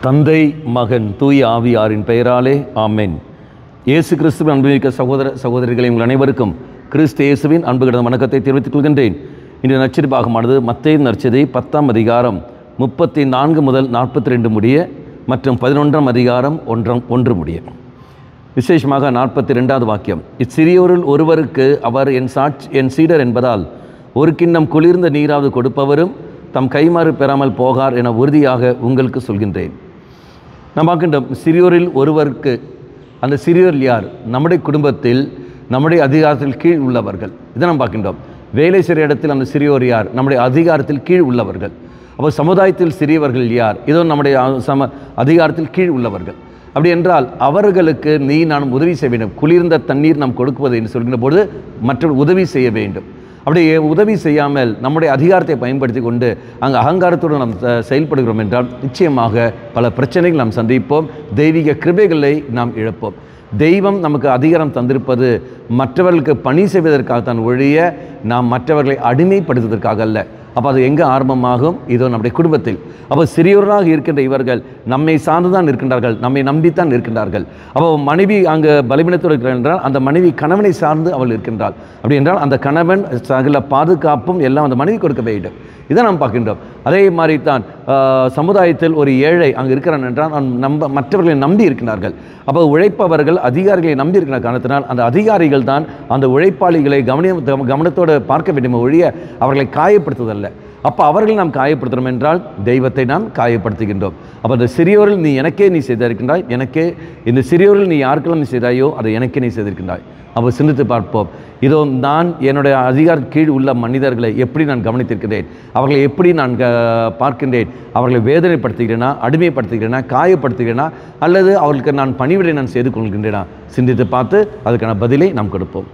தந்தை, மகன், தூய ஆவியாரின் பெயராலே ஆமென். இயேசு கிறிஸ்துவின் அன்புமிக்க சகோதர சகோதரிகளை உங்கள் அனைவருக்கும் கிறிஸ்து இயேசுவின் அன்பு கிடந்த வணக்கத்தை தெரிவித்துக் கொள்கின்றேன். இன்றைய நற்செய்தி பாகமானது மத்தேயு நற்செய்தி 10ஆம் அதிகாரம் 34 முதல் 42 முடிய மற்றும் 11ஆம் அதிகாரம் 1 முடிய. விசேஷமாக 42வது வாக்கியம், இச்சிறியோரில் ஒருவருக்கு அவர் என் சீடர் என்பதால் ஒரு கிண்ணம் குளிர்ந்த நீராவது கொடுப்பவரும் தம் கைமாறு பெறாமல் போகார் என உறுதியாக உங்களுக்கு சொல்கின்றேன். நாம் பார்க்கின்றோம், சிறியோரில் ஒருவருக்கு. அந்த சிறியோர் யார்? நம்முடைய குடும்பத்தில் நம்முடைய அதிகாரத்தில் கீழ் உள்ளவர்கள். இதை நாம் பார்க்கின்றோம். வேலை செய்கிற இடத்தில் அந்த சிறியோர் யார்? நம்முடைய அதிகாரத்தில் கீழ் உள்ளவர்கள். அப்போ சமுதாயத்தில் சிறியவர்கள் யார்? இதோ நம்முடைய அதிகாரத்தில் கீழ் உள்ளவர்கள். அப்படி என்றால் அவர்களுக்கு நான் உதவி செய்ய வேண்டும். குளிர்ந்த தண்ணீர் நாம் கொடுக்குவது என்று சொல்கின்ற பொழுது மற்றவர் உதவி செய்ய வேண்டும். அப்படியே உதவி செய்யாமல் நம்முடைய அதிகாரத்தை பயன்படுத்தி கொண்டு அங்கே அகங்காரத்தோடு நாம் செயல்படுகிறோம் என்றால் நிச்சயமாக பல பிரச்சனைகள் நாம் சந்திப்போம். தெய்வீக கிருபைகளை நாம் இழப்போம். தெய்வம் நமக்கு அதிகாரம் தந்திருப்பது மற்றவர்களுக்கு பணி செய்வதற்காகத்தான் ஒழிய நாம் மற்றவர்களை அடிமைப்படுத்துவதற்காக அல்ல. அப்போ அது எங்கே ஆரம்பமாகும்? இதோ நம்முடைய குடும்பத்தில். அப்போ சிறியோராக இருக்கின்ற இவர்கள் நம்மை சார்ந்துதான் இருக்கின்றார்கள், நம்மை நம்பித்தான் இருக்கின்றார்கள். அப்போ மனைவி அங்கே பலவீனத்தோடு இருக்கிறார் என்றால் அந்த மனைவி கணவனை சார்ந்து அவள் இருக்கின்றாள். அப்படி என்றால் அந்த கணவன் சகல பாதுகாப்பும் எல்லாம் அந்த மனைவி கொடுக்க வேண்டும். இதை நாம் பார்க்கின்றோம். அதே மாதிரி தான் சமுதாயத்தில் ஒரு ஏழை அங்கே இருக்கிறான் என்றால் மற்றவர்களை நம்பி இருக்கின்றார்கள். அப்போ உழைப்பவர்கள் அதிகாரிகளை நம்பி இருக்கிற காரணத்தினால் அந்த அதிகாரிகள் தான் அந்த உழைப்பாளிகளை கவனத்தோடு பார்க்க வேண்டும் ஒழிய அவர்களை காயப்படுத்துவதல்ல. அப்போ அவர்களை நாம் காயப்படுத்துகிறோம் என்றால் தெய்வத்தை நாம் காயப்படுத்துகின்றோம். அப்போ அந்த சிறியோரில் நீ செய்திருக்கின்றாய், எனக்கே இந்த சிறியோரில் நீ யாருக்கெல்லாம் நீ செய்தாயோ அதை எனக்கே நீ செய்திருக்கின்றாய். அப்போ சிந்தித்து பார்ப்போம். இதோ நான் என்னுடைய அதிகார கீழ் உள்ள மனிதர்களை எப்படி நான் கவனித்திருக்கிறேன், அவர்களை எப்படி நான் பார்க்கின்றேன், அவர்களை வேதனைப்படுத்துகிறேனா, அடிமைப்படுத்துகிறேனா, காயப்படுத்துகிறேனா, அல்லது அவர்களுக்கு நான் பணிவிடை நான் செய்து கொள்கின்றேனா? சிந்தித்து பார்த்து அதுக்கான பதிலை நாம் கொடுப்போம்.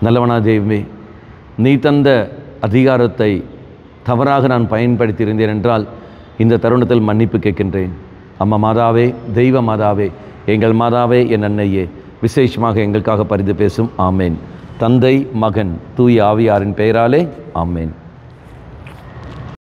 நல்லவனா தெய்வமே, நீ தந்த அதிகாரத்தை தவறாக நான் பயன்படுத்தியிருந்தேன் என்றால் இந்த தருணத்தில் மன்னிப்பு கேட்கின்றேன். அம்மா மாதாவே, தெய்வ மாதாவே, எங்கள் மாதாவே, என் அன்னையே, விசேஷமாக எங்களுக்காக பரிந்து பேசும். ஆமேன். தந்தை, மகன், தூய ஆவியாரின் பெயராலே ஆமேன்.